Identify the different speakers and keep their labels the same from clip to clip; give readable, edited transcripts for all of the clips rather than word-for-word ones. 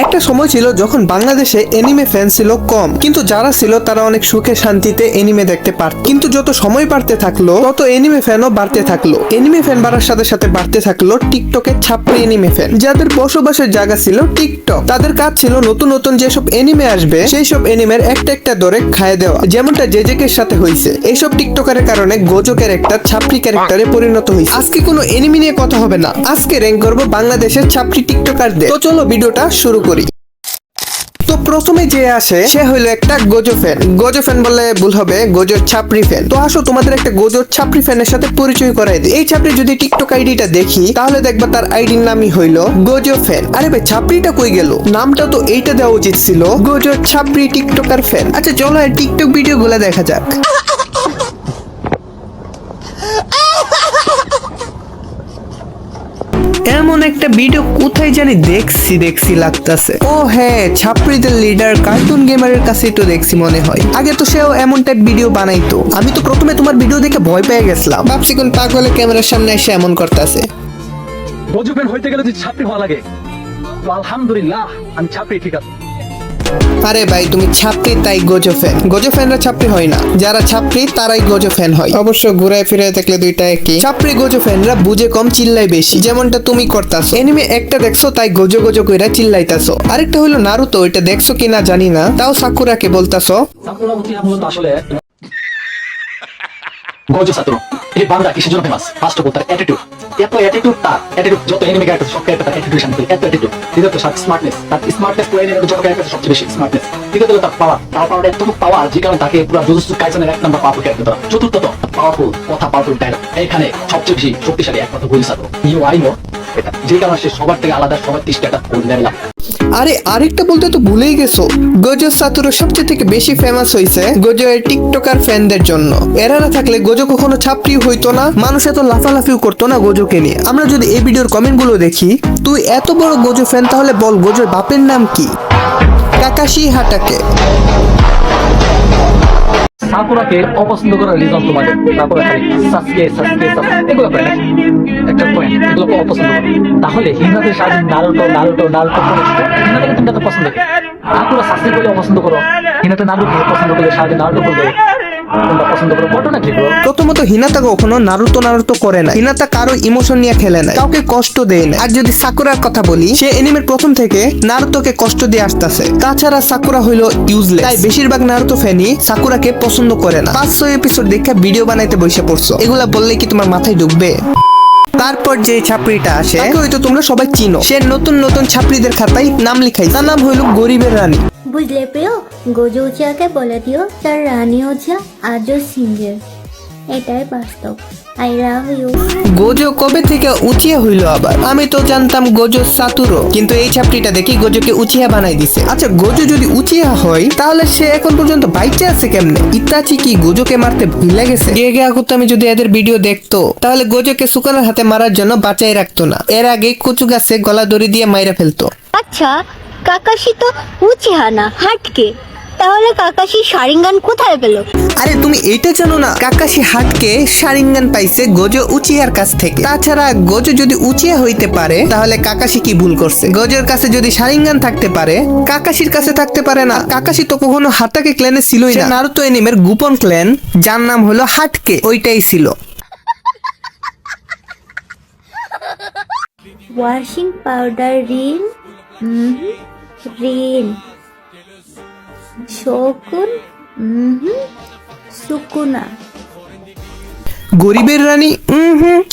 Speaker 1: একটা সময় ছিল যখন বাংলাদেশে এনিমে ফ্যান ছিল কম, কিন্তু যারা ছিল তারা অনেক সুখে শান্তিতে এনিমে দেখতে পারত। কিন্তু যত সময় বাড়তে থাকলো তত এনিমে ফ্যানও বাড়তে থাকলো। এনিমে ফ্যান বাড়ার সাথে সাথে বাড়তে থাকলো টিকটকের ছাপড়ি এনিমে ফ্যান, যাদের বসবাসের জায়গা ছিল টিকটক। তাদের কাজ ছিল নতুন নতুন যেসব এনিমে আসবে সেই সব এনিমের একটা একটা ধরে খায় দেওয়া, যেমনটা জেজেকের সাথে হয়েছে। এইসব টিকটকারের কারণে গোজো ক্যারেক্টার ছাপড়ি ক্যারেক্টারে পরিণত হয়েছে। আজকে কোনো এনিমে নিয়ে কথা হবে না, আজকে র্যাঙ্ক করবো বাংলাদেশের ছাপড়ি টিকটকারদের। তো চলো ভিডিওটা শুরু করি। তো প্রথমে যে আসে সে হইলো একটা গোজো ফ্যান। গোজো ফ্যান বললে ভুল হবে, গোজোর ছাপড়ি ফ্যান। তো আসো তোমাদের একটা গোজোর ছাপড়ি ফ্যানের সাথে পরিচয় করাই দিই। এই ছাপড়ি যদি টিকটক আইডিটা দেখি তাহলে দেখবা তার আইডির নামই হইলো গোজো ফ্যান। আরে ভাই ছাপড়িটা কই গেল? নামটা তো এইটা দেওয়া উচিত ছিল, গোজোর ছাপড়ি টিকটকার ফ্যান। আচ্ছা চলো এর টিকটক ভিডিও গুলা দেখা যাক। এমন একটা ভিডিও কোথায় জানি দেখছি লাগতাছে। ও হ্যাঁ, ছাপড়িদের লিডার কার্টুন গেমারের কাছে তো দেখছি মনে হয়। আগে তো সেও এমন টাইপ ভিডিও বানাইতো। আমি তো প্রথমে তোমার ভিডিও দেখে ভয় পেয়ে গেছিলাম, ভাবছি কোন পাগলে ক্যামেরার সামনে এসে এমন করতেছে।
Speaker 2: গোজো ফ্যান হইতে গেলে যে ছাপড়ি হওয়া লাগে। তো আলহামদুলিল্লাহ আমি ছাপড়ি, ঠিক আছে।
Speaker 1: আরে ভাই তুমি ছাপড়ি তাই গোজো ফ্যান? গোজো ফ্যানরা ছাপড়ি হয় না, যারা ছাপড়ি তারাই গোজো ফ্যান হয়। অবশ্য ঘুরায় ফিরে দেখলে দুইটা একই। ছাপড়ি গোজো ফ্যানরা বুঝে কম চিল্লাই বেশি, যেমনটা তুমি করতাছো। এনিমে একটা দেখছো তাই গোজো গোজো কইরা চিল্লাইতাছো। আরেকটা হলো নারুতো, এটা দেখছো কিনা জানি না, তাও সাকুরাকে বলতাছো।
Speaker 2: সাকুরা উচিয়া মূলত আসলে গোজো সাতোরু। এই বান্দা কিসের জন্য ফেমাস? ফার্স্ট অফ অল তার অ্যাটিটিউড। এত অ্যাটিটিউড, তার অ্যাটিটিউড যত এনিমে ক্যারেক্টার সব ক্যারেক্টার তার অ্যাটিটিউড শান্তি, এত অ্যাটিটিউড। দ্বিতীয়ত তার স্মার্টনেস, তার স্মার্টনেস পুরো এনিমে যত ক্যারেক্টার সবচেয়ে বেশি স্মার্টনেস। তৃতীয়ত তার পাওয়ার, তার পাওয়ার এত পাওয়ার যে কারণে তাকে পুরো জুজুৎসু কাইসেনের এক নাম্বার পাওয়ারফুল ক্যারেক্টার। চতুর্থত পাওয়ারফুল কথা, পাওয়ারফুল ডায়লগ। এইখানে সবচেয়ে বেশি শক্তিশালী একমাত্র Gojo Satoru. You I know এটা, যে কারণে সে সবার থেকে আলাদা, সবার দৃষ্টি একটা গোল্ড লেভেল।
Speaker 1: আরে আরেকটা বলতে তো ভুলেই গেছো, গোজো সাতোরু সবচেয়ে থেকে বেশি ফেমাস হইছে গোজো এর টিকটকার ফ্যানদের জন্য। এরা না থাকলে গোজো কখনো ছাপড়ি হইতো না, মানুষ এত লাফালাফিও করতো না গোজোকে নিয়ে। আমরা যদি এই ভিডিওর কমেন্ট গুলো দেখি, তুই এত বড় গোজো ফ্যান, তাহলে বল গোজোর বাপের নাম কি? কাকাশি হাটাকে।
Speaker 2: সাকুরাকে অপছন্দ করার রিজন তোমাদের, সাকুরা খালি সাসকে সাসকে সাসকে এগুলো করে না। একটা পয়েন্ট, এগুলো অপছন্দ করো। তাহলে হিনাদের সাথে নারুটো নারুটো নারুটো হিনাদের তুমি তো পছন্দ করো। সাকুরা সাসকে করলে অপছন্দ করো, হিনাতে নারুটো পছন্দ করলে সাথে নারুটো করবে। তোমরা পছন্দ করো ঘটনা কি ব্রো?
Speaker 1: প্রথমত হিনাতা কখনো নারুতো নারুতো করে না। হিনাতা কারো ইমোশন নিয়ে খেলে না, কাউকে কষ্ট দেয় না। আর যদি সাকুরার কথা বলি, সে এনিমের প্রথম থেকে নারুতোকে কষ্ট দিয়ে আসতেছে। তাছাড়া সাকুরা হইলো ইউজলেস, তাই বেশিরভাগ নারুতো ফ্যানই সাকুরাকে পছন্দ করে না। 500 এপিসোড দেখে ভিডিও বানাইতে বসে পড়ছো, এগুলা বললে কি তোমার মাথায় ঢুকবে? তারপর যে ছাপড়িটা আসে তাকে হয়তো তোমরা সবাই চিনো। সে নতুন নতুন ছাপড়িদের খাতায় নাম লিখাই, তার নাম হইলো গরিবের রানী।
Speaker 3: বুঝলে প্রিয়, গোজো উচিয়াকে বলে দিও তার রানী উচিয়া আজও সিঙ্গেল। এটাই বাস্তব। I love you.
Speaker 1: গোজো কবে থেকে উচিয়া হইলো আবার? আমি তো জানতাম গোজো সাতোরু, কিন্তু এই ছাপড়িটা দেখি গোজোকে উচিয়া বানাই দিছে। আচ্ছা গোজো যদি উচিয়া হয় তাহলে সে এখন পর্যন্ত বাইচে আছে কেমনে? ইতাচি কি গোজোকে মারতে ভুলে গেছে? গেগে আগুত আমি যদি এদের ভিডিও দেখতো তাহলে গোজোকে সুকানের হাতে মারার জন্য বাঁচাই রাখতো না, এর আগে কচু গাছে গলা দড়ি দিয়ে মাইরা ফেলতো।
Speaker 3: আচ্ছা কাকাশি তো উচিয়া না, হাটকে। তাহলে কাকাশি শারিঙ্গান কোথায় পেল?
Speaker 1: আরে তুমি এইটা জানো না, কাকাশি হাটকে শারিঙ্গান পাইছে গোজো উচিয়ার কাছ থেকে। তাছাড়া গোজো যদি উচিয়া হইতে পারে তাহলে কাকাশি কি ভুল করছে? গোজোর কাছে যদি শারিঙ্গান থাকতে পারে, কাকাশির কাছে থাকতে পারে না? কাকাশি তো কখনো হাটাকে ক্ল্যানে ছিলই না। নারুতো এনিমের গোপন ক্ল্যান যার নাম হলো হাটকে, ওইটাই ছিল।
Speaker 3: ওয়াশিং পাউডার রিন, রিন শকুন, সুকুনা।
Speaker 1: গরিবের রানী,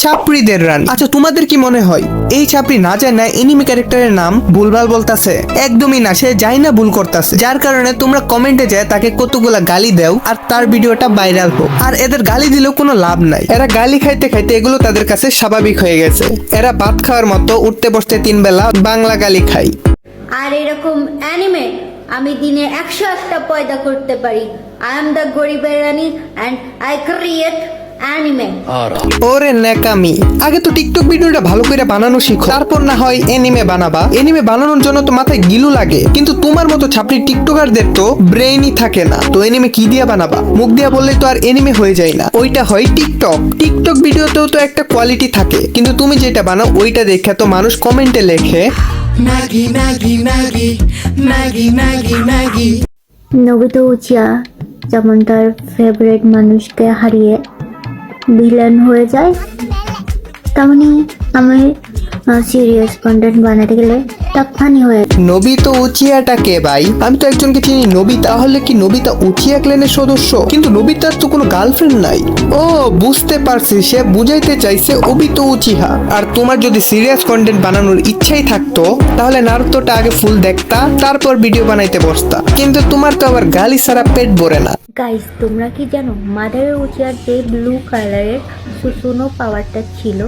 Speaker 1: ছাপড়িদের রানী। আচ্ছা তোমাদের কি মনে হয় এই ছাপড়ি না যায় না এনিমি ক্যারেক্টারের নাম ভুলভাল বলতাছে? একদমই না, সে যাই না ভুল করতেছে, যার কারণে তোমরা কমেন্টে যায় তাকে কতগুলা গালি দাও আর তার ভিডিওটা ভাইরাল হোক। আর এদের গালি দিলেও কোনো লাভ নাই, এরা গালি খাইতে খাইতে এগুলো তাদের কাছে স্বাভাবিক হয়ে গেছে। এরা ভাত খাওয়ার মতো উঠতে বসতে 3 বেলা বাংলা গালি খাই।
Speaker 3: আর এরকম অ্যানিমে আমি দিনে 101টা পয়দা করতে পারি। আই এম দ্য গরিবের রানী অ্যান্ড আই ক্রিয়েট অ্যানিমে।
Speaker 1: ওরে নেকামি, আগে তো টিকটক ভিডিওটা ভালো করে বানানো শিখো, তারপর না হয় এনিমে বানাবা। এনিমে বানানোর জন্য তো মাথায় গিলু লাগে, কিন্তু তোমার মতো ছাপড়ি টিকটকারদের তো ব্রেইনই থাকে না। তো এনিমে কি দিয়া বানাবা? মুখ দিয়া বললে তো আর এনিমে হয়ে যায় না, ওইটা হয় টিকটক। টিকটক ভিডিওতেও তো একটা কোয়ালিটি থাকে, কিন্তু তুমি যেটা বানাও ওইটা দেখে তো মানুষ কমেন্টে লেখে
Speaker 4: নাগি নাগি নাগি নাগি নাগি নাগি
Speaker 3: নবিতা উচিয়া যেমন তার ফেভারিট মানুষকে হারিয়ে ভিলেন হয়ে যায়, তেমনি আমি সিরিয়াস কন্টেন্ট বানাতে গেলে তা ফানি হয়ে যায়।
Speaker 1: নবিতা উচিয়াটা কে ভাই? আমি তো একজনকে চিনি নবিতা। তাহলে কি নবিতা উচিয়া ক্ল্যানের সদস্য? কিন্তু নবিতার তো কোনো গার্লফ্রেন্ড নাই। ও বুঝতে পারছি, সে বুঝাইতে চাইছে ওবিতো উচিহা। আর তোমার যদি সিরিয়াস কন্টেন্ট বানানোর ইচ্ছাই থাকতো তাহলে নারুতোটা আগে ফুল দেখতা, তারপর ভিডিও বানাইতে বসতা। কিন্তু তোমার তো আবার গালি ছাড়া পেট ভরে না।
Speaker 3: গাইস, তোমরা কি জানো মাদার উচিয়ার যে ব্লু কালারের সুসুনো পাওয়ারটা ছিল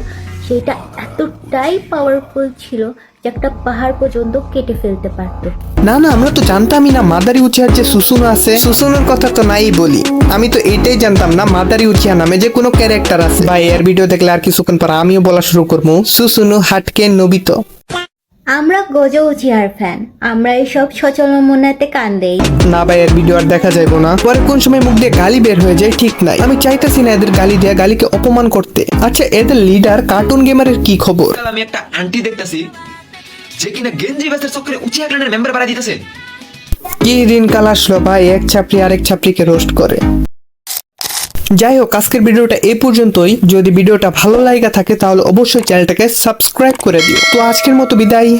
Speaker 3: সেটা এতটাই পাওয়ারফুল ছিল যে একটা পাহাড় পর্যন্ত কেটে ফেলতে পারতো।
Speaker 1: না না, আমরা তো জানতামই না মাদারি উচিয়ার যে সুসুনো আছে। সুসুনোর কথা তো নাই বলি, আমি তো এটাই জানতাম না মাদারি উচিয়া নামে যে কোনো ক্যারেক্টার আছে। ভাই এর ভিডিও দেখলে আর কিছুক্ষণ পর আমিও বলা শুরু করবো সুসুনো হাটকে নবিতো।
Speaker 3: আমরা গোজো উচিয়ার ফ্যান, আমরা এইসব সচলমনাতে কান দেই।
Speaker 1: না ভাই, এর ভিডিও আর দেখা যাইবো না। পরে কোন সময় মুখ দিয়ে গালি বের হয়ে যায় ঠিক নাই। আমি চাইতেছি না এদের গালি দেয়া, গালিকে অপমান করতে। আচ্ছা, এদের লিডার কার্টুন গেমারের কি খবর?
Speaker 5: আমি একটা আন্টি দেখতেছি যে কিনা গেঞ্জি ব্যাসের চক্করে উচিয়া ক্লানের মেম্বার বাড়াই দিতেছে।
Speaker 1: কি দিনকাল আসলো ভাই, এক ছাপড়ি আরেক ছাপড়িকে রোস্ট করে। যাই হোক, আজকের ভিডিওটা এই পর্যন্তই। যদি ভিডিওটা ভালো লাগা থাকে তাহলে অবশ্যই চ্যানেলটাকে সাবস্ক্রাইব করে দিও। তো আজকের মতো বিদায়।